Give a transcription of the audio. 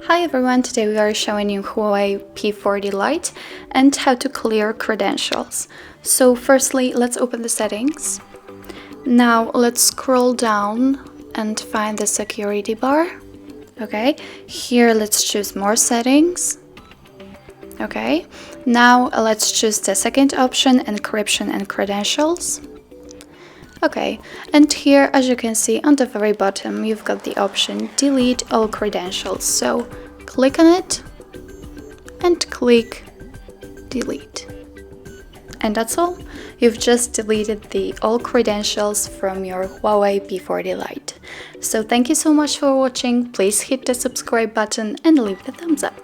Hi everyone, today we are showing you HUAWEI P40 Lite and how to clear credentials. So firstly, let's open the settings. Now let's scroll down and find the security bar. Okay, here let's choose more settings. Okay, now let's choose the second option, encryption and credentials. Okay, and here, as you can see on the very bottom, you've got the option delete all credentials. So click on it and click delete. And that's all. You've just deleted the all credentials from your HUAWEI P40 Lite. So thank you so much for watching. Please hit the subscribe button and leave the thumbs up.